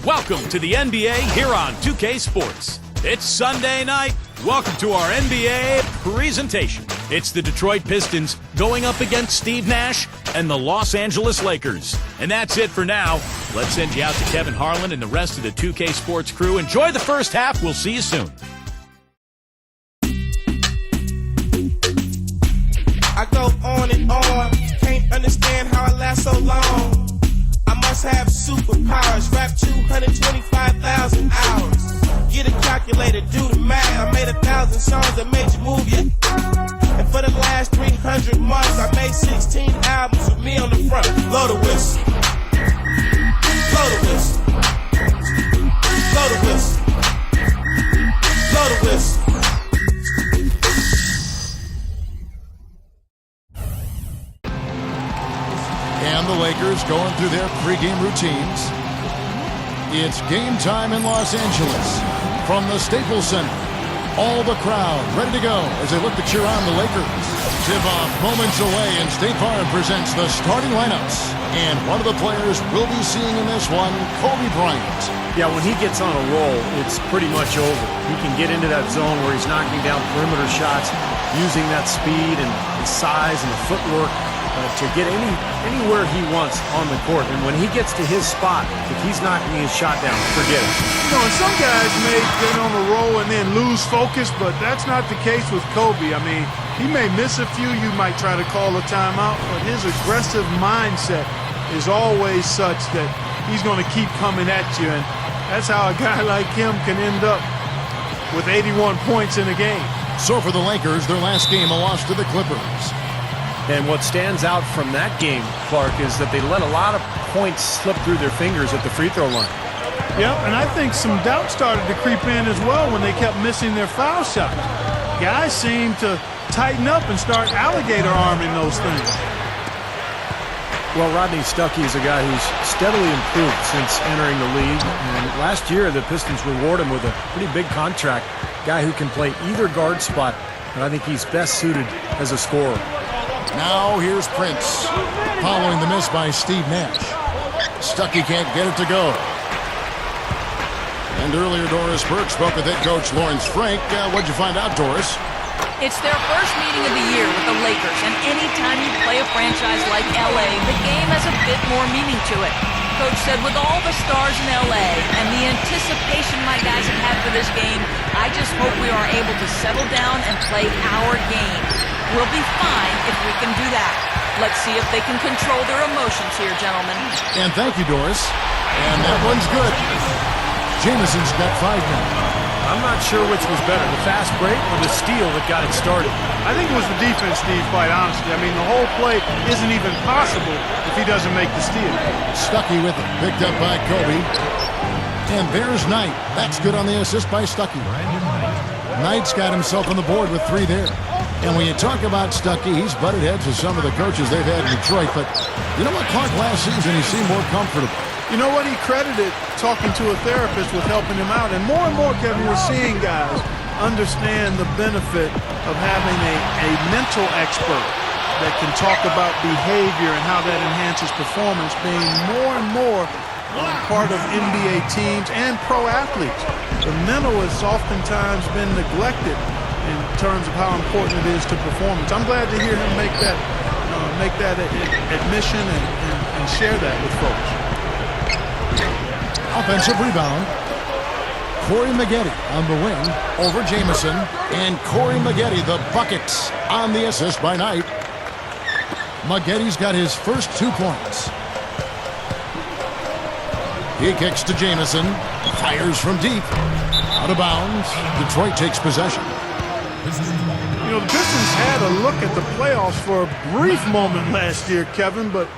Welcome to the NBA here on 2K Sports. It's Sunday night. Welcome to our NBA presentation. It's the Detroit Pistons going up against Steve Nash and the Los Angeles Lakers. And that's it for now. Let's send you out to Kevin Harlan and the rest of the 2K Sports crew. Enjoy the first half. We'll see you soon. I go on and on, can't understand how I last so long. I must have superpowers, rap 225,000 hours. Get a calculator, do the math. I made 1,000 songs that made you move your. And for the last 300 months, I made 16 albums with me on the front. Blow the whistle. Blow the whistle. Blow the whistle. Blow the whistle. And the Lakers going through their pregame routines. It's game time in Los Angeles from the Staples Center. All the crowd ready to go as they look to cheer on the Lakers. Tip-off moments away, and State Farm presents the starting lineups. And one of the players we'll be seeing in this one, Kobe Bryant. Yeah, when he gets on a roll, it's pretty much over. He can get into that zone where he's knocking down perimeter shots, using that speed and the size and the footwork to get anywhere he wants on the court. And when he gets to his spot, if he's knocking his shot down, forget it. You know, and some guys may get on a roll and then lose focus, but that's not the case with Kobe. I mean, he may miss a few. You might try to call a timeout, but his aggressive mindset is always such that he's going to keep coming at you. And that's how a guy like him can end up with 81 points in a game. So for the Lakers, their last game, a loss to the Clippers. And what stands out from that game, Clark, is that they let a lot of points slip through their fingers at the free throw line. Yeah, and I think some doubt started to creep in as well when they kept missing their foul shots. Guys seem to tighten up and start alligator arming those things. Well, Rodney Stuckey is a guy who's steadily improved since entering the league. And last year, the Pistons reward him with a pretty big contract. Guy who can play either guard spot, and I think he's best suited as a scorer. Now here's Prince, following the miss by Steve Nash. Stuckey can't get it to go. And earlier, Doris Burke spoke with head coach Lawrence Frank. What'd you find out, Doris? It's their first meeting of the year with the Lakers, and anytime you play a franchise like LA, the game has a bit more meaning to it. Coach said with all the stars in LA and the anticipation my guys have had for this game, I just hope we are able to settle down and play our game. We'll be fine if we can do that. Let's see if they can control their emotions here, gentlemen. And thank you, Doris. And that one's good. Jameson's got 5 now. I'm not sure which was better, the fast break or the steal that got it started. I think it was the defense, Steve, quite honestly. I mean, the whole play isn't even possible if he doesn't make the steal. Stuckey with it, picked up by Kobe. And there's Knight. That's good on the assist by Stuckey. Knight's got himself on the board with 3 there. And when you talk about Stuckey, he's butted heads with some of the coaches they've had in Detroit. But you know what, Clark, last season he seemed more comfortable. You know what? He credited talking to a therapist with helping him out. And more, Kevin, we're seeing guys understand the benefit of having a mental expert that can talk about behavior and how that enhances performance, being more and more part of NBA teams and pro athletes. The mental has oftentimes been neglected in terms of how important it is to performance. I'm glad to hear him make that admission and share that with folks. Offensive rebound. Corey Maggette on the wing over Jameson. And Corey Maggette, the bucket on the assist by Knight. Maggette's got his first 2 points. He kicks to Jameson. Fires from deep. Out of bounds. Detroit takes possession. You know, the Pistons had a look at the playoffs for a brief moment last year, Kevin, but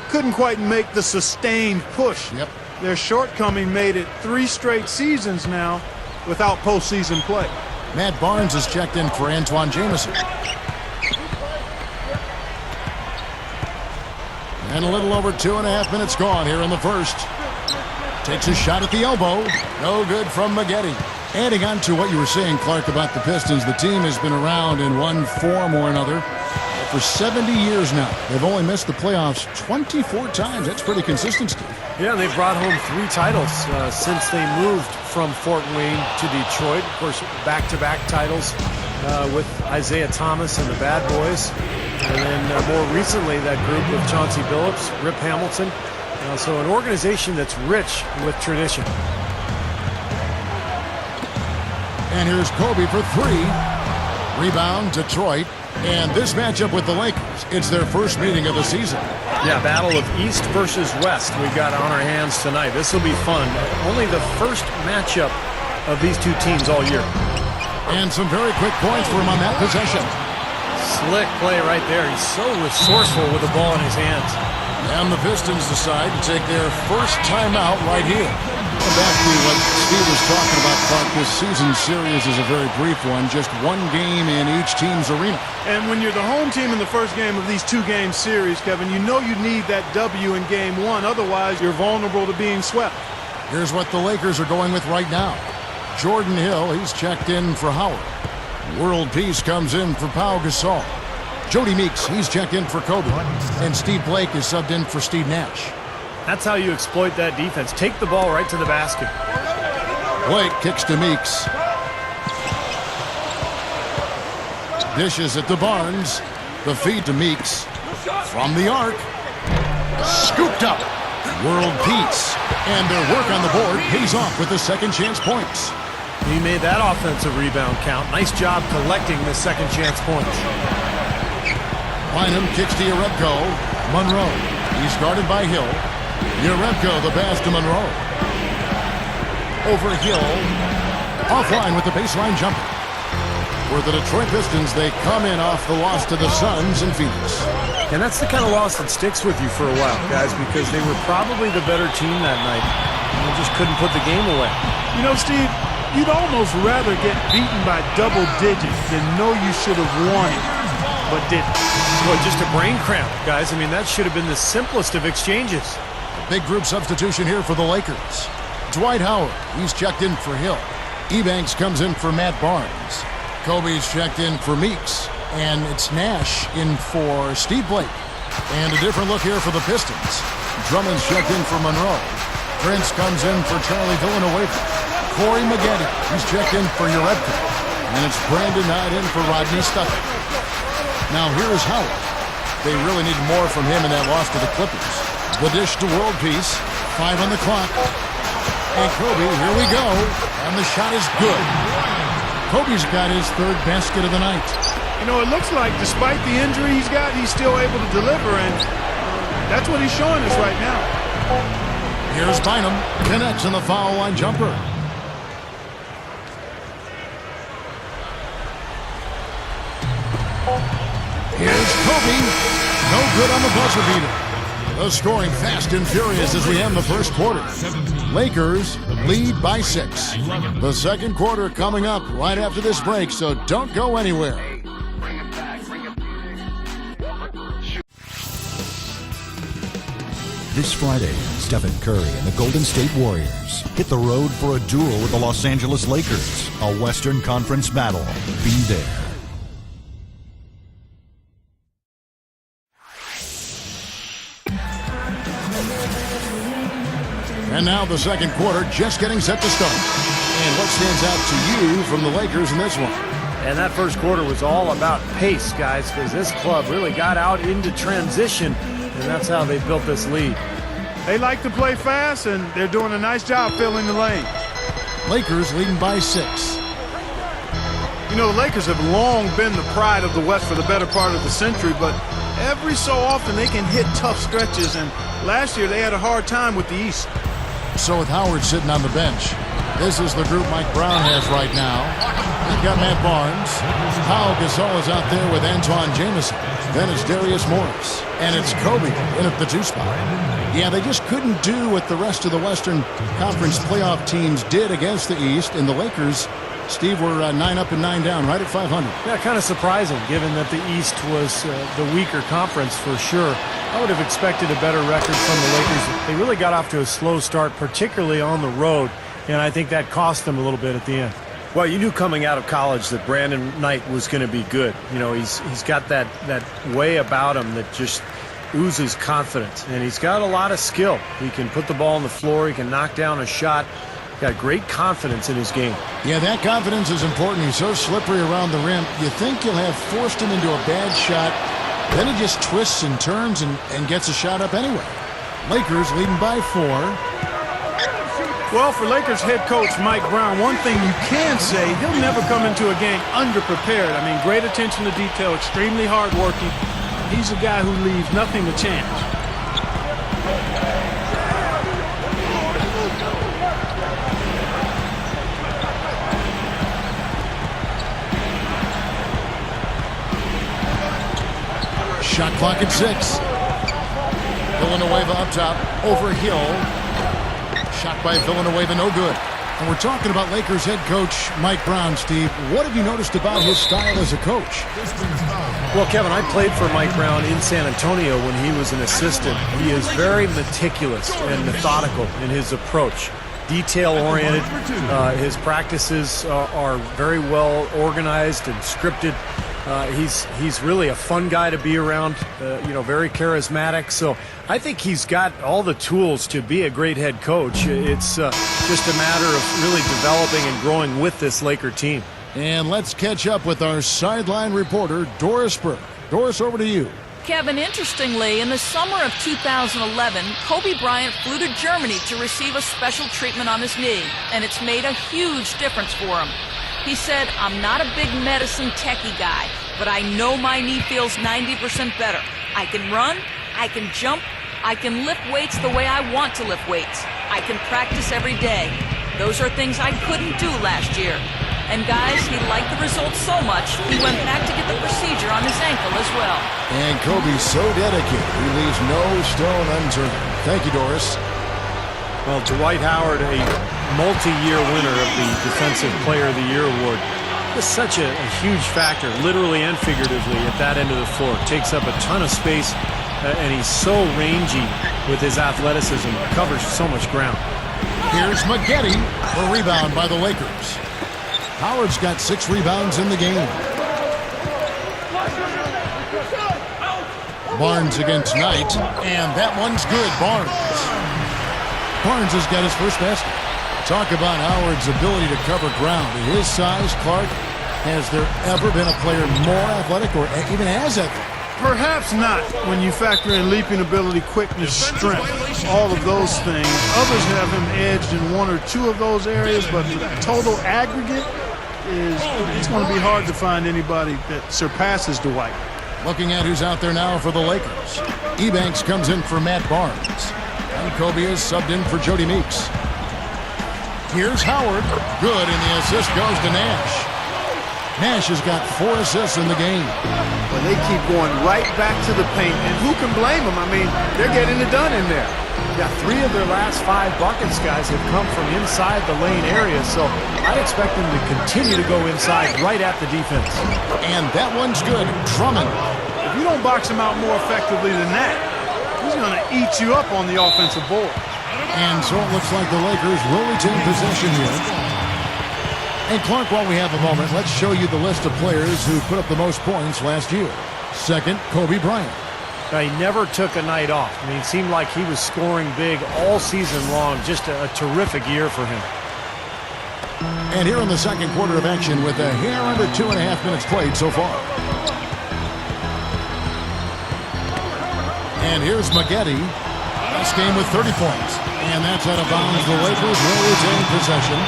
couldn't quite make the sustained push. Yep. Their shortcoming made it 3 straight seasons now without postseason play. Matt Barnes has checked in for Antoine Jameson. And a little over 2.5 minutes gone here in the first. Takes a shot at the elbow. No good from Maggette. Adding on to what you were saying, Clark, about the Pistons, the team has been around in one form or another for 70 years now. They've only missed the playoffs 24 times. That's pretty consistent, Steve. Yeah, they brought home 3 titles since they moved from Fort Wayne to Detroit. Of course, back-to-back titles with Isaiah Thomas and the Bad Boys. And then more recently, that group with Chauncey Billups, Rip Hamilton. So an organization that's rich with tradition. And here's Kobe for 3. Rebound, Detroit. And this matchup with the Lakers, it's their first meeting of the season. Yeah, battle of East versus West we got on our hands tonight. This will be fun. Only the first matchup of these two teams all year. And some very quick points for him on that possession. Slick play right there. He's so resourceful with the ball in his hands. And the Pistons decide to take their first timeout right here. Back to what Steve was talking about, Clark. This season series is a very brief one. Just one game in each team's arena. And when you're the home team in the first game of these 2-game series, Kevin, you know you need that W in game 1. Otherwise, you're vulnerable to being swept. Here's what the Lakers are going with right now. Jordan Hill, he's checked in for Howard. World Peace comes in for Pau Gasol. Jody Meeks, he's checked in for Kobe. And Steve Blake is subbed in for Steve Nash. That's how you exploit that defense. Take the ball right to the basket. Blake kicks to Meeks. Dishes it to Barnes. The feed to Meeks. From the arc. Scooped up. World Peace. And their work on the board pays off with the second chance points. He made that offensive rebound count. Nice job collecting the second chance points. Bynum kicks to Yarebko. Monroe. He's guarded by Hill. Yarebko, the pass to Monroe. Over Hill. Offline with the baseline jumper. For the Detroit Pistons, they come in off the loss to the Suns in Phoenix. And that's the kind of loss that sticks with you for a while, guys, because they were probably the better team that night. And they just couldn't put the game away. You know, Steve, you'd almost rather get beaten by double digits than know you should have won it, but didn't. Well, just a brain cramp, guys. I mean, that should have been the simplest of exchanges. Big group substitution here for the Lakers. Dwight Howard, he's checked in for Hill. Ebanks comes in for Matt Barnes. Kobe's checked in for Meeks. And it's Nash in for Steve Blake. And a different look here for the Pistons. Drummond's checked in for Monroe. Prince comes in for Charlie Villanueva. Corey Maggette, he's checked in for Yarebko. And it's Brandon Knight in for Rodney Stuckey. Now here's Howard. They really need more from him in that loss to the Clippers. The dish to World Peace. 5 on the clock. And Kobe, here we go. And the shot is good. Kobe's got his 3rd basket of the night. You know, it looks like despite the injury he's got, he's still able to deliver, and that's what he's showing us right now. Here's Bynum. Connects on the foul line jumper. Here's Kobe. No good on the buzzer beater. The scoring fast and furious as we end the first quarter. Lakers lead by 6. The second quarter coming up right after this break, so don't go anywhere. This Friday, Stephen Curry and the Golden State Warriors hit the road for a duel with the Los Angeles Lakers, a Western Conference battle. Be there. And now the second quarter just getting set to start. And what stands out to you from the Lakers in this one? And that first quarter was all about pace, guys, because this club really got out into transition, and that's how they built this lead. They like to play fast, and they're doing a nice job filling the lane. Lakers leading by 6. You know, the Lakers have long been the pride of the West for the better part of the century, but every so often they can hit tough stretches, and last year they had a hard time with the East. So with Howard sitting on the bench, this is the group Mike Brown has right now. They've got Matt Barnes. Pau Gasol is out there with Antoine Jamison. Then it's Darius Morris. And it's Kobe in at the 2 spot. Yeah, they just couldn't do what the rest of the Western Conference playoff teams did against the East. And the Lakers, Steve, were 9 up and 9 down, right at 500. Yeah, kind of surprising, given that the East was the weaker conference for sure. I would have expected a better record from the Lakers. They really got off to a slow start, particularly on the road, and I think that cost them a little bit at the end. Well, you knew coming out of college that Brandon Knight was going to be good. You know, he's got that way about him that just oozes confidence, and he's got a lot of skill. He can put the ball on the floor. He can knock down a shot. Got great confidence in his game. Yeah, that confidence is important. He's so slippery around the rim. You think you'll have forced him into a bad shot. Then he just twists and turns and gets a shot up anyway. Lakers leading by 4. Well, for Lakers head coach Mike Brown, one thing you can say, he'll never come into a game underprepared. I mean, great attention to detail, extremely hardworking. He's a guy who leaves nothing to chance. Shot clock at 6. Villanueva up top, over Hill. Shot by Villanueva, no good. And we're talking about Lakers head coach Mike Brown, Steve. What have you noticed about his style as a coach? Well, Kevin, I played for Mike Brown in San Antonio when he was an assistant. He is very meticulous and methodical in his approach. Detail-oriented. His practices are very well organized and scripted. He's really a fun guy to be around, very charismatic. So I think he's got all the tools to be a great head coach. It's just a matter of really developing and growing with this Laker team. And let's catch up with our sideline reporter, Doris Burke. Doris, over to you. Kevin, interestingly, in the summer of 2011, Kobe Bryant flew to Germany to receive a special treatment on his knee, and it's made a huge difference for him. He said, "I'm not a big medicine techie guy, but I know my knee feels 90% better. I can run, I can jump, I can lift weights the way I want to lift weights. I can practice every day. Those are things I couldn't do last year." And guys, he liked the results so much, he went back to get the procedure on his ankle as well. And Kobe's so dedicated, he leaves no stone unturned. Thank you, Doris. Well, Dwight Howard, a multi-year winner of the Defensive Player of the Year award, is such a huge factor, literally and figuratively, at that end of the floor. Takes up a ton of space, and he's so rangy with his athleticism, covers so much ground. Here's Maggette, a rebound by the Lakers. Howard's got 6 rebounds in the game. Barnes against Knight, and that one's good. Barnes has got his first basket. Talk about Howard's ability to cover ground. At his size, Clark, has there ever been a player more athletic or even as athletic? Perhaps not when you factor in leaping ability, quickness, strength, all of those things. Others have him edged in 1 or 2 of those areas, but the total aggregate it's going to be hard to find anybody that surpasses Dwight. Looking at who's out there now for the Lakers. Ebanks comes in for Matt Barnes. And Kobe is subbed in for Jody Meeks. Here's Howard. Good, and the assist goes to Nash. Nash has got 4 assists in the game. Well, they keep going right back to the paint, and who can blame them? I mean, they're getting it done in there. Yeah, 3 of their last 5 buckets, guys, have come from inside the lane area, so I'd expect them to continue to go inside right at the defense. And that one's good. Drummond. If you don't box him out more effectively than that, he's going to eat you up on the offensive board. And so it looks like the Lakers will retain possession here. And Clark, while we have a moment, let's show you the list of players who put up the most points last year. Second, Kobe Bryant. Now, he never took a night off. I mean, it seemed like he was scoring big all season long. Just a terrific year for him. And here in the second quarter of action with a hair under 2.5 minutes played so far. And here's Maggette. Last game with 30 points. And that's out of bounds. The Lakers will retain possession.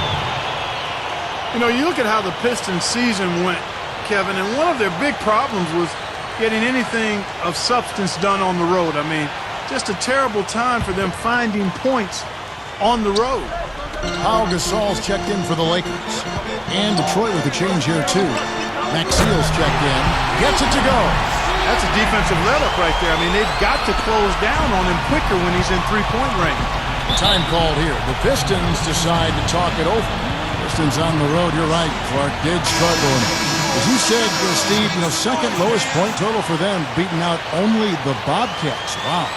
You know, you look at how the Pistons season went, Kevin, and one of their big problems was getting anything of substance done on the road. I mean, just a terrible time for them finding points on the road. Pau Gasol's checked in for the Lakers. And Detroit with a change here, too. Maxiel's checked in. Gets it to go. That's a defensive let-up right there. I mean, they've got to close down on him quicker when he's in three-point range. Time called here. The Pistons decide to talk it over. Pistons on the road. You're right, Clark did struggle. As you said, Steve, second lowest point total for them, beating out only the Bobcats. Wow.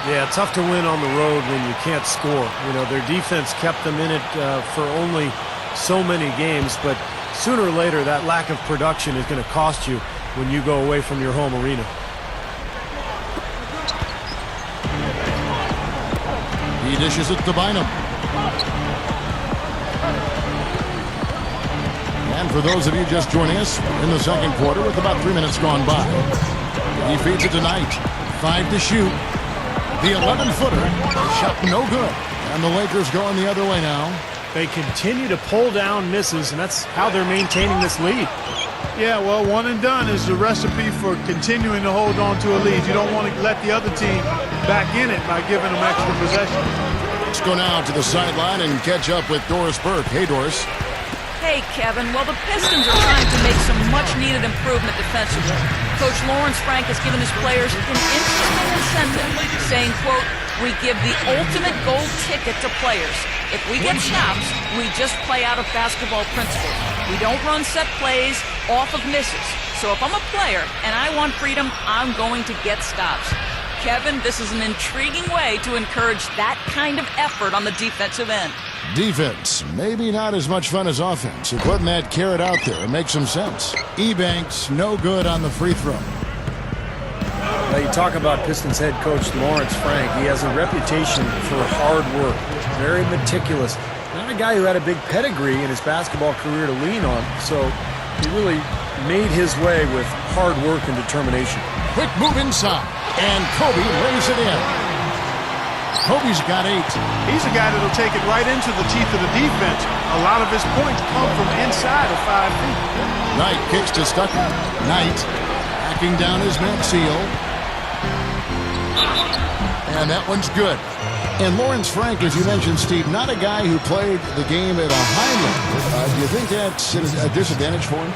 Yeah, tough to win on the road when you can't score. Their defense kept them in it for only so many games, but sooner or later that lack of production is going to cost you when you go away from your home arena. He dishes it to Bynum. And for those of you just joining us, we're in the second quarter with about 3 minutes gone by. He feeds it to Knight. 5 to shoot. The 11-footer shot no good. And the Lakers going the other way now. They continue to pull down misses, and that's how they're maintaining this lead. Yeah, well, one and done is the recipe for continuing to hold on to a lead. You don't want to let the other team back in it by giving them extra possession. Let's go now to the sideline and catch up with Doris Burke. Hey, Doris. Hey, Kevin. Well, the Pistons are trying to make some much-needed improvement defensively. Coach Lawrence Frank has given his players an interesting incentive, saying, quote, "We give the ultimate gold ticket to players. If we get stops, we just play out of basketball principles. We don't run set plays off of misses. So if I'm a player and I want freedom, I'm going to get stops." Kevin, this is an intriguing way to encourage that kind of effort on the defensive end. Defense, maybe not as much fun as offense. So putting that carrot out there makes some sense. Ebanks, no good on the free throw. Now you talk about Pistons head coach Lawrence Frank. He has a reputation for hard work, very meticulous. Not a guy who had a big pedigree in his basketball career to lean on, so he really made his way with hard work and determination. Quick move inside, and Kobe lays it in. Kobe's got 8. He's a guy that'll take it right into the teeth of the defense. A lot of his points come from inside of 5 feet. Knight kicks to Stuckey. Knight backing down his man Seal. And that one's good. And Lawrence Frank, as you mentioned, Steve, not a guy who played the game at a high level. Do you think that's a disadvantage for him?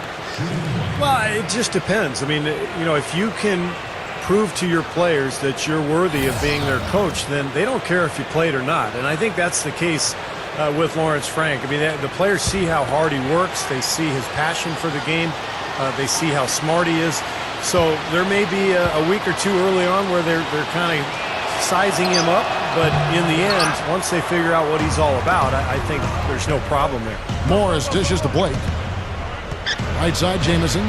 Well, it just depends. I mean, you know, if you can prove to your players that you're worthy of being their coach, then they don't care if you played or not. And I think that's the case with Lawrence Frank. I mean, the players see how hard he works. They see his passion for the game. They see how smart he is. So there may be a week or two early on where they're kind of sizing him up. But in the end, once they figure out what he's all about, I think there's no problem there. Morris dishes to Blake. Right side, Jamison.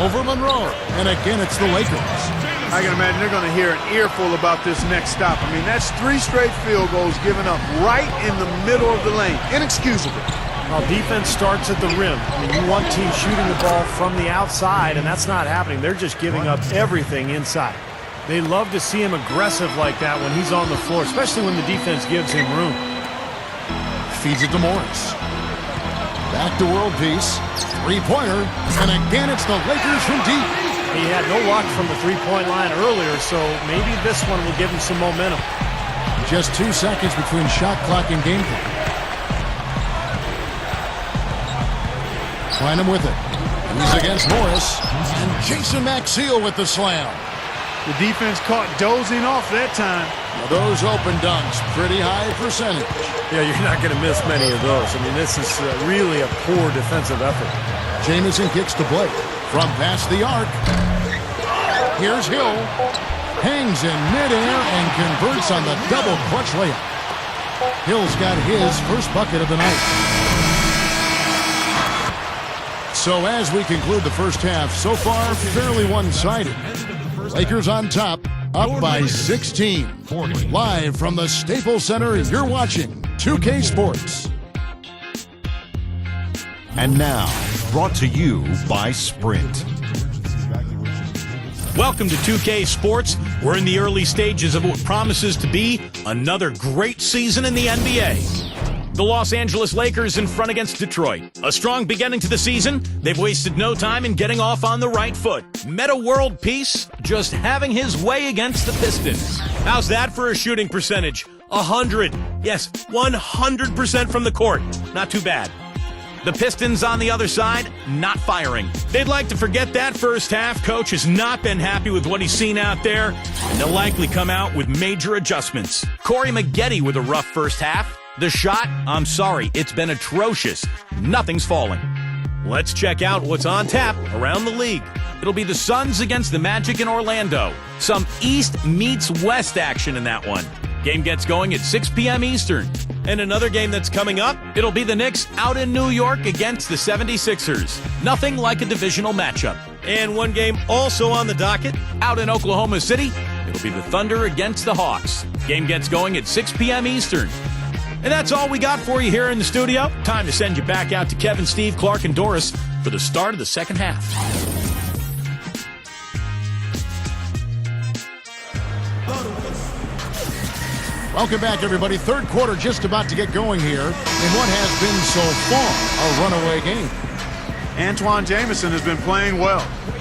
Over Monroe. And again, it's the Lakers. I can imagine they're going to hear an earful about this next stop. I mean, that's 3 straight field goals given up right in the middle of the lane. Inexcusable. Well, defense starts at the rim. I mean, you want teams shooting the ball from the outside, and that's not happening. They're just giving up everything inside. They love to see him aggressive like that when he's on the floor, especially when the defense gives him room. Feeds it to Morris. Back to world peace. 3-pointer. And again, it's the Lakers from deep. He had no luck from the three-point line earlier, so maybe this one will give him some momentum. Just 2 seconds between shot clock and game clock. Find him with it. He's against Morris. And Jason Maxiell with the slam. The defense caught dozing off that time. Now those open dunks, pretty high percentage. Yeah, you're not going to miss many of those. I mean, this is really a poor defensive effort. Jamison kicks to Blake. From past the arc. Here's Hill. Hangs in midair and converts on the double clutch layup. Hill's got his first bucket of the night. So as we conclude the first half, so far fairly one-sided. Lakers on top, up by 16. Live from the Staples Center, you're watching 2K Sports. And now, brought to you by Sprint. Welcome to 2K Sports. We're in the early stages of what promises to be another great season in the NBA. The Los Angeles Lakers in front against Detroit. A strong beginning to the season. They've wasted no time in getting off on the right foot. Meta world peace, just having his way against the Pistons. How's that for a shooting percentage? 100. Yes, 100% from the court. Not too bad. The Pistons on the other side, not firing. They'd like to forget that first half. Coach has not been happy with what he's seen out there, and they'll likely come out with major adjustments. Corey Maggette with a rough first half. The shot, I'm sorry, it's been atrocious. Nothing's falling. Let's check out what's on tap around the league. It'll be the Suns against the Magic in Orlando. Some East meets West action in that one. Game gets going at 6 p.m. Eastern. And another game that's coming up, it'll be the Knicks out in New York against the 76ers. Nothing like a divisional matchup. And one game also on the docket, out in Oklahoma City, It'll be the Thunder against the Hawks. Game gets going at 6 p.m. Eastern. And that's all we got for you here in the studio. Time to send you back out to Kevin, Steve, Clark, and Doris for the start of the second half. Welcome back, everybody. Third quarter just about to get going here in what has been so far a runaway game. Antoine Jamison has been playing well.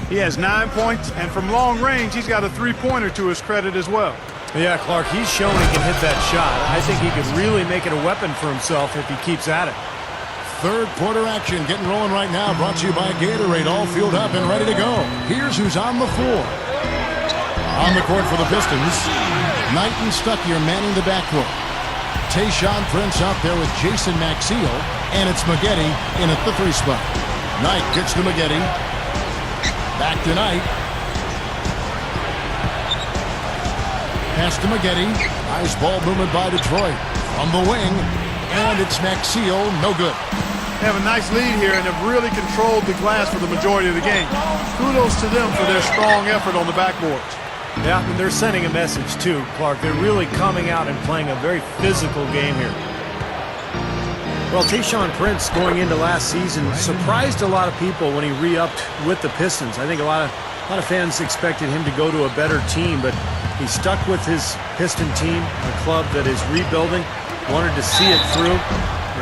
He has 9 points, and from long range, he's got a three-pointer to his credit as well. Yeah, Clark, he's shown he can hit that shot. I think he could really make it a weapon for himself if he keeps at it. Third quarter action getting rolling right now. Brought to you by Gatorade. All filled up and ready to go. Here's who's on the floor. On the court for the Pistons, Knight and Stuckey are manning the backcourt. Tayshaun Prince out there with Jason Maxiell, and it's Maggette in at the 3 spot. Knight gets to Maggette. Back to Knight. Pass to Maggette. Nice ball movement by Detroit. From the wing, and it's Maxiell, no good. They have a nice lead here and have really controlled the glass for the majority of the game. Kudos to them for their strong effort on the backboards. Yeah, and they're sending a message too, Clark. They're really coming out and playing a very physical game here. Well, Tayshaun Prince going into last season surprised a lot of people when he re-upped with the Pistons. I think a lot of fans expected him to go to a better team, but he stuck with his Piston team, a club that is rebuilding, wanted to see it through,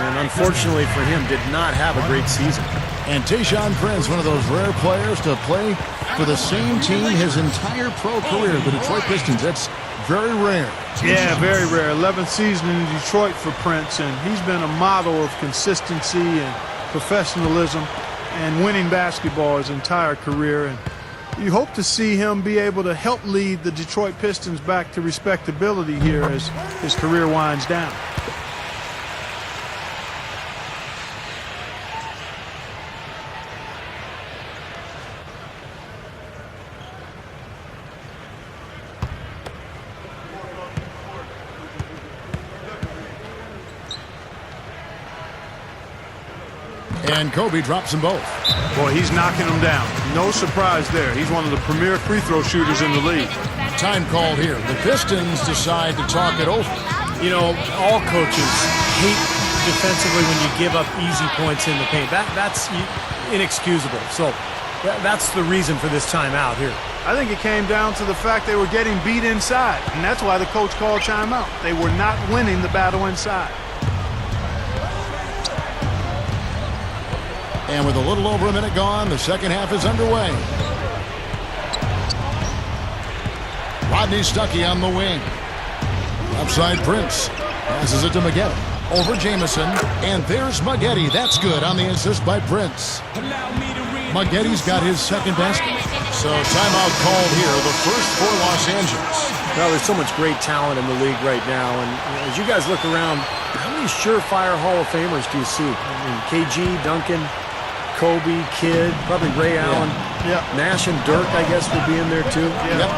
and unfortunately for him, did not have a great season. And Tayshaun Prince, one of those rare players to play for the same team his entire pro career, the Detroit Pistons. That's very rare. Yeah, very rare. 11th season in Detroit for Prince, and he's been a model of consistency and professionalism and winning basketball his entire career. And you hope to see him be able to help lead the Detroit Pistons back to respectability here as his career winds down. And Kobe drops them both. Boy, he's knocking them down. No surprise there. He's one of the premier free throw shooters in the league. Time called here. The Pistons decide to talk it over. You know, all coaches hate defensively when you give up easy points in the paint. That's inexcusable. So that's the reason for this timeout here. I think it came down to the fact they were getting beat inside, and that's why the coach called timeout. They were not winning the battle inside. And with a little over a minute gone, the second half is underway. Rodney Stuckey on the wing. Upside Prince. Passes it to Maggette. Over Jamison. And there's Maggette. That's good on the assist by Prince. Maggette's got his second basket. So timeout called here. The first for Los Angeles. Well, there's so much great talent in the league right now. And as you guys look around, how many surefire Hall of Famers do you see? I mean, KG, Duncan, Kobe, Kidd, probably Ray Allen. Yeah. Nash and Dirk, I guess, would be in there too. Yeah. Yep.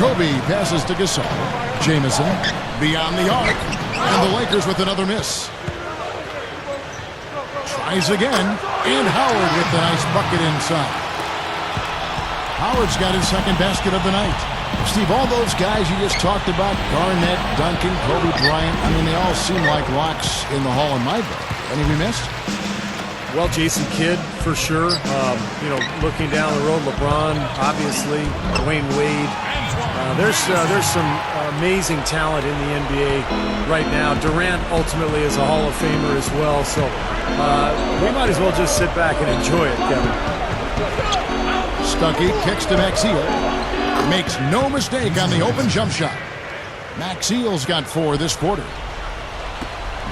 Kobe passes to Gasol. Jamison beyond the arc. And the Lakers with another miss. Tries again. And Howard with the nice bucket inside. Howard's got his second basket of the night. Steve, all those guys you just talked about, Garnett, Duncan, Kobe Bryant, I mean, they all seem like locks in the Hall in my book. Any we missed? Well, Jason Kidd, for sure. You know, looking down the road, LeBron, obviously, Dwayne Wade. There's some amazing talent in the NBA right now. Durant ultimately is a Hall of Famer as well. So we might as well just sit back and enjoy it, Kevin. Stuckey kicks to Maxiell. Makes no mistake on the open jump shot. Maxiell's got 4 this quarter.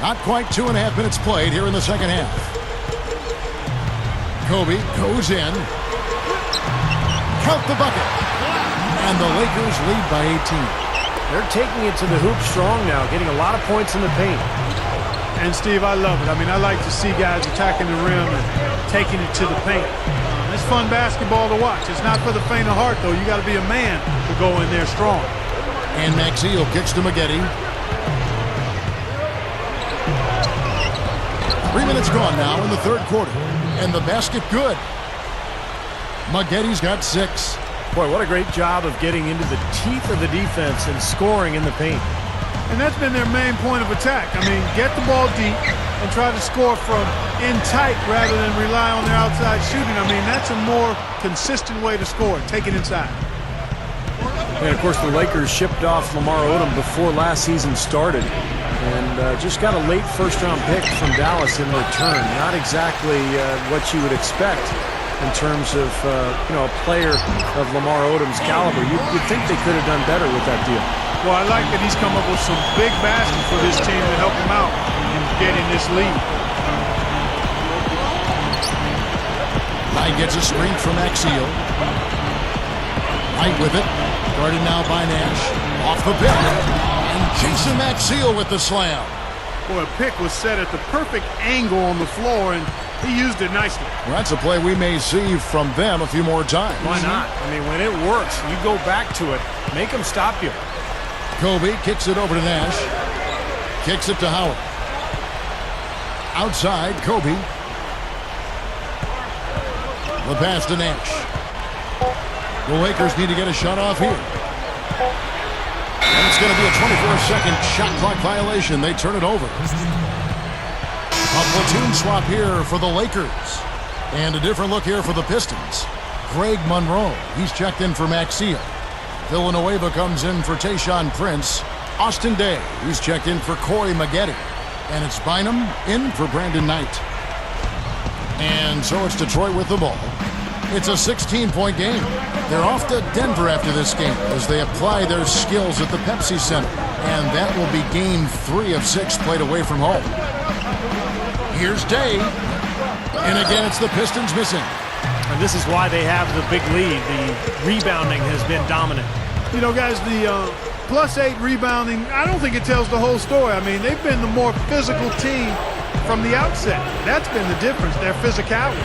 Not quite 2.5 minutes played here in the second half. Kobe goes in. Count the bucket. And the Lakers lead by 18. They're taking it to the hoop strong now, getting a lot of points in the paint. And, Steve, I love it. I mean, I like to see guys attacking the rim and taking it to the paint. It's fun basketball to watch. It's not for the faint of heart, though. You got to be a man to go in there strong. And Maxiell kicks to Maggette. 3 minutes gone now in the third quarter. And the basket good. Maggette's got 6. Boy, what a great job of getting into the teeth of the defense and scoring in the paint. And that's been their main point of attack. I mean, get the ball deep and try to score from in tight rather than rely on their outside shooting. I mean, that's a more consistent way to score. Take it inside. And, of course, the Lakers shipped off Lamar Odom before last season started and just got a late first-round pick from Dallas in return. Not exactly what you would expect in terms of, a player of Lamar Odom's caliber. You'd think they could have done better with that deal. Well, I like that he's come up with some big baskets for this team to help him out in getting this lead. Knight gets a screen from Axial. Knight with it. Guarded now by Nash. Off the pick. And Jason Axial with the slam. Boy, a pick was set at the perfect angle on the floor, and he used it nicely. Well, that's a play we may see from them a few more times. Why not? I mean, when it works, you go back to it. Make them stop you. Kobe kicks it over to Nash. Kicks it to Howard. Outside, Kobe. The pass to Nash. The Lakers need to get a shot off here. And it's going to be a 24-second shot clock violation. They turn it over. A platoon swap here for the Lakers. And a different look here for the Pistons. Greg Monroe, he's checked in for Axial. Villanueva comes in for Tayshaun Prince. Austin Day, he's checked in for Corey Maggette. And it's Bynum in for Brandon Knight. And so it's Detroit with the ball. It's a 16-point game. They're off to Denver after this game as they apply their skills at the Pepsi Center. And that will be game 3 of 6 played away from home. Here's Day. And again, it's the Pistons missing. And this is why they have the big lead. The rebounding has been dominant. You know, guys, the +8 rebounding, I don't think it tells the whole story. I mean, they've been the more physical team from the outset. That's been the difference, their physicality.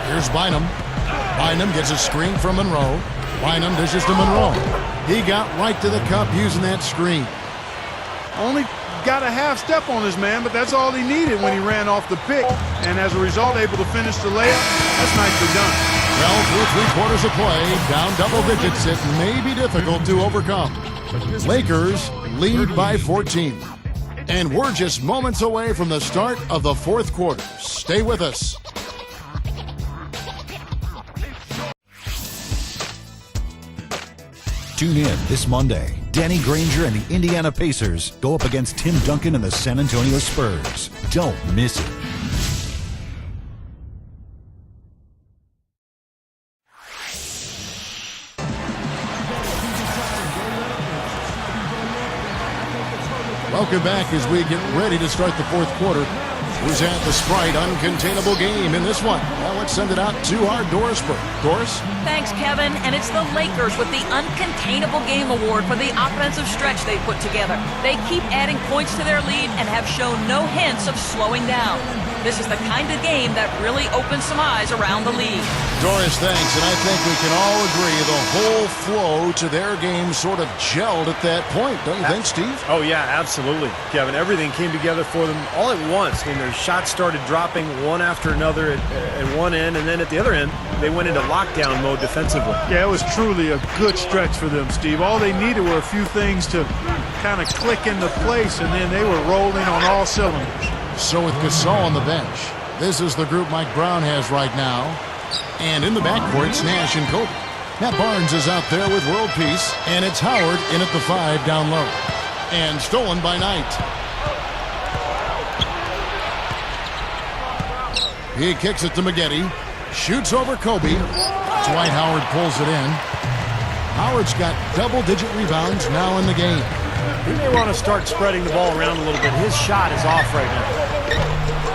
Here's Bynum. Bynum gets a screen from Monroe. Bynum dishes to Monroe. He got right to the cup using that screen. Only got a half step on his man, but that's all he needed when he ran off the pick. And as a result, able to finish the layup. That's nicely done. Well, through 3/4 of play, down double digits, it may be difficult to overcome. Lakers lead by 14. And we're just moments away from the start of the 4th quarter. Stay with us. Tune in this Monday. Danny Granger and the Indiana Pacers go up against Tim Duncan and the San Antonio Spurs. Don't miss it. Welcome back as we get ready to start the 4th quarter. Who's at the Sprite uncontainable game in this one? Well, let's send it out to our Doris Burke. Doris? Thanks, Kevin. And it's the Lakers with the Uncontainable Game Award for the offensive stretch they put together. They keep adding points to their lead and have shown no hints of slowing down. This is the kind of game that really opens some eyes around the league. Doris, thanks. And I think we can all agree the whole flow to their game sort of gelled at that point. Don't you think, Steve? Oh, yeah, absolutely, Kevin. Everything came together for them all at once. I mean, their shots started dropping one after another at one end, and then at the other end, they went into lockdown mode defensively. Yeah, it was truly a good stretch for them, Steve. All they needed were a few things to kind of click into place, and then they were rolling on all cylinders. So with Gasol on the bench, this is the group Mike Brown has right now. And in the backcourt, it's Nash and Kobe. Matt Barnes is out there with world peace, and it's Howard in at the 5 down low. And stolen by Knight. He kicks it to Maggette. Shoots over Kobe. Dwight Howard pulls it in. Howard's got double-digit rebounds now in the game. He may want to start spreading the ball around a little bit. His shot is off right now.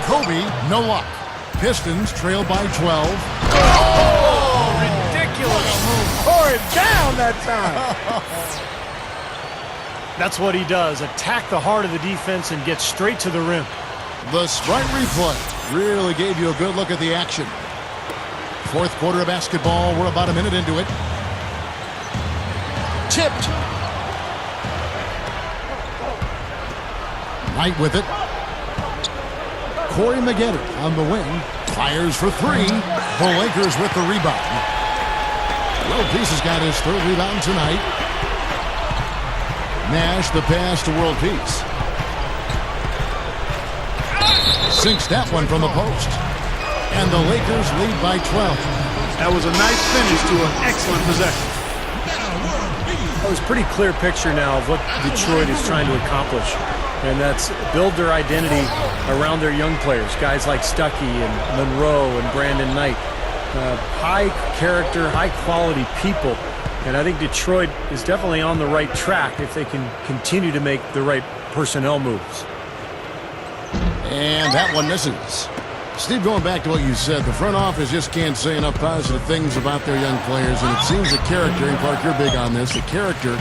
Kobe, no luck. Pistons trail by 12. Oh, ridiculous. Tore it down that time. That's what he does. Attack the heart of the defense and get straight to the rim. The Sprite replay really gave you a good look at the action. 4th quarter of basketball. We're about a minute into it. Tipped. Knight with it. Corey Maggette on the wing. Fires for 3. The Lakers with the rebound. World Peace has got his 3rd rebound tonight. Nash the pass to World Peace. Sinks that one from the post. And the Lakers lead by 12. That was a nice finish to an excellent possession. It was a pretty clear picture now of what Detroit is trying to accomplish. And that's build their identity around their young players. Guys like Stuckey and Monroe and Brandon Knight. High character, high quality people. And I think Detroit is definitely on the right track if they can continue to make the right personnel moves. And that one misses. Steve, going back to what you said, the front office just can't say enough positive things about their young players, and it seems the character, and Clark, you're big on this, the character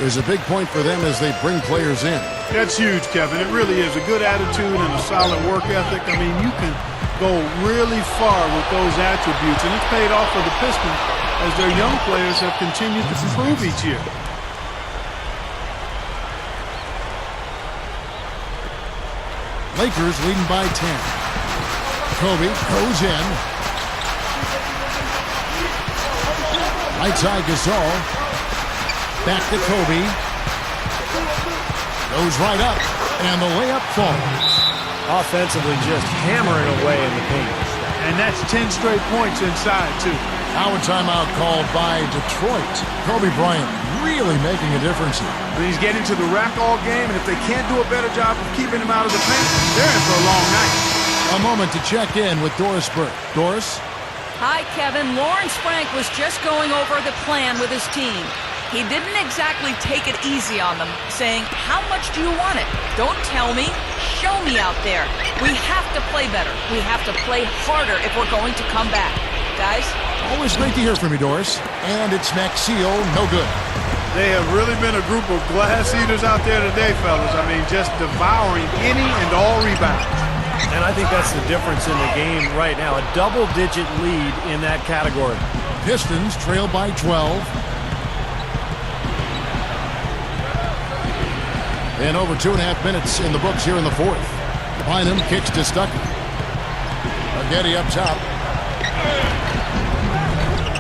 is a big point for them as they bring players in. That's huge, Kevin. It really is. A good attitude and a solid work ethic. I mean, you can go really far with those attributes, and it's paid off for the Pistons as their young players have continued to improve each year. Lakers leading by 10. Kobe goes in. Right side Gasol. Back to Kobe. Goes right up. And the layup falls. Offensively just hammering away in the paint. And that's 10 straight points inside, too. Now a timeout called by Detroit. Kobe Bryant really making a difference here. But he's getting to the rack all game, and if they can't do a better job of keeping him out of the paint, they're in for a long night. A moment to check in with Doris Burke. Doris? Hi, Kevin. Lawrence Frank was just going over the plan with his team. He didn't exactly take it easy on them, saying, how much do you want it? Don't tell me. Show me out there. We have to play better. We have to play harder if we're going to come back. Guys? Always great to hear from you, Doris. And it's Maxio, no good. They have really been a group of glass eaters out there today, fellas. I mean, just devouring any and all rebounds. And I think that's the difference in the game right now. A double-digit lead in that category. Pistons trail by 12. And over 2.5 minutes in the books here in the 4th. Bynum kicks to Stuckey. Getty up top.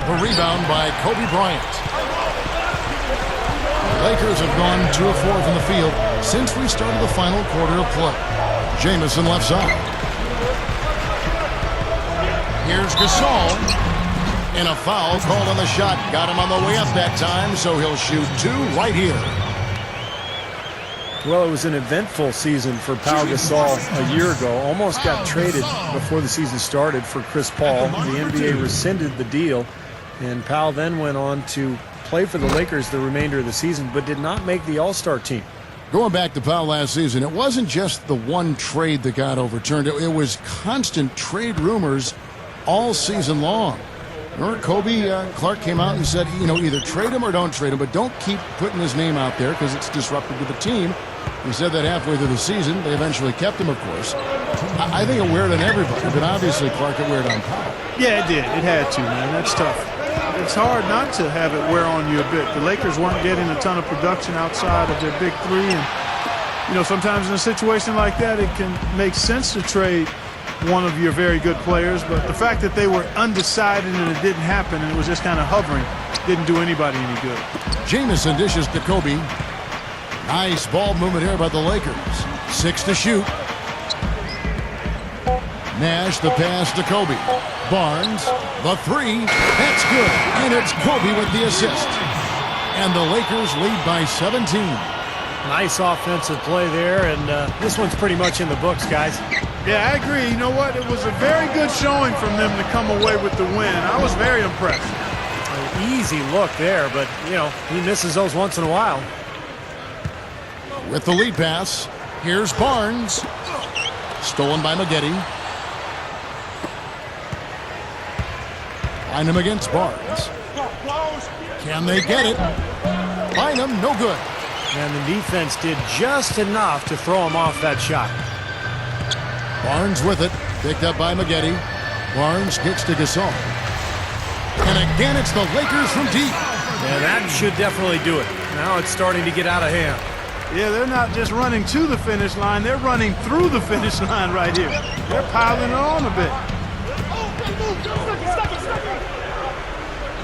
The rebound by Kobe Bryant. Lakers have gone 2 of 4 from the field since we started the final quarter of play. Jamison left side. Here's Gasol. And a foul called on the shot. Got him on the way up that time, so he'll shoot 2 right here. Well, it was an eventful season for Pau Gasol a year ago. Almost got traded before the season started for Chris Paul. The NBA rescinded the deal, and Pau then went on to play for the Lakers the remainder of the season, but did not make the All-Star team. Going back to Pau last season, it wasn't just the one trade that got overturned. It was constant trade rumors all season long. Remember, Kobe Clark came out and said, either trade him or don't trade him, but don't keep putting his name out there because it's disruptive to the team. He said that halfway through the season. They eventually kept him, of course. I think it weird on everybody, but obviously, Clark, it weird on Pau. Yeah, it did. It had to, man. That's tough. It's hard not to have it wear on you a bit. The Lakers weren't getting a ton of production outside of their big three. And, sometimes in a situation like that, it can make sense to trade one of your very good players. But the fact that they were undecided and it didn't happen and it was just kind of hovering didn't do anybody any good. Jamison dishes to Kobe. Nice ball movement here by the Lakers. 6 to shoot. Nash the pass to Kobe. Barnes, the 3. That's good. And it's Kobe with the assist. And the Lakers lead by 17. Nice offensive play there, and this one's pretty much in the books, guys. Yeah, I agree. You know what? It was a very good showing from them to come away with the win. I was very impressed. An easy look there, but, he misses those once in a while. With the lead pass, here's Barnes. Stolen by Maggette. Bynum against Barnes. Can they get it? Bynum, no good. And the defense did just enough to throw him off that shot. Barnes with it. Picked up by Maggette. Barnes gets to Gasol. And again, it's the Lakers from deep. And that should definitely do it. Now it's starting to get out of hand. Yeah, they're not just running to the finish line. They're running through the finish line right here. They're piling it on a bit.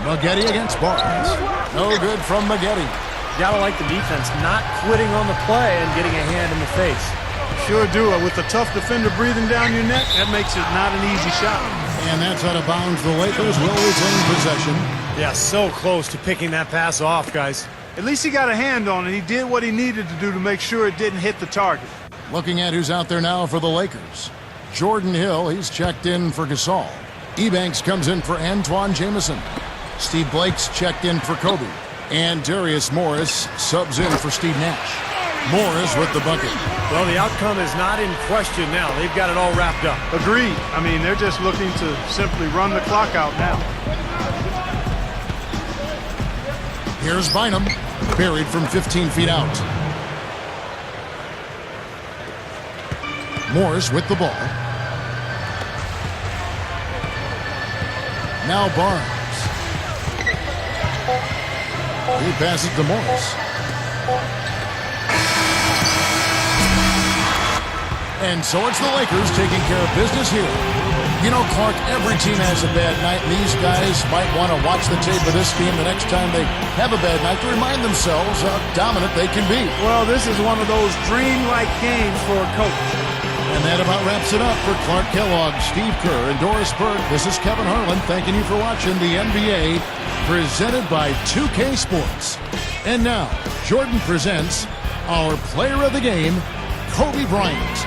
Maggette against Barnes. No good from Maggette. Gotta like the defense not quitting on the play and getting a hand in the face. Sure do. With a tough defender breathing down your neck, that makes it not an easy shot. And that's out of bounds. The Lakers will retain possession. Yeah, so close to picking that pass off, guys. At least he got a hand on it. He did what he needed to do to make sure it didn't hit the target. Looking at who's out there now for the Lakers. Jordan Hill, he's checked in for Gasol. Ebanks comes in for Antoine Jamison. Steve Blake's checked in for Kobe. And Darius Morris subs in for Steve Nash. Morris with the bucket. Well, the outcome is not in question now. They've got it all wrapped up. Agreed. I mean, they're just looking to simply run the clock out now. Here's Bynum, buried from 15 feet out. Morris with the ball. Now Barnes. He passes to Morris. And so it's the Lakers taking care of business here. You know, Clark, every team has a bad night, and these guys might want to watch the tape of this team the next time they have a bad night to remind themselves how dominant they can be. Well, this is one of those dream-like games for a coach. And that about wraps it up for Clark Kellogg, Steve Kerr, and Doris Burke. This is Kevin Harlan thanking you for watching the NBA presented by 2K Sports. And now, Jordan presents our player of the game, Kobe Bryant.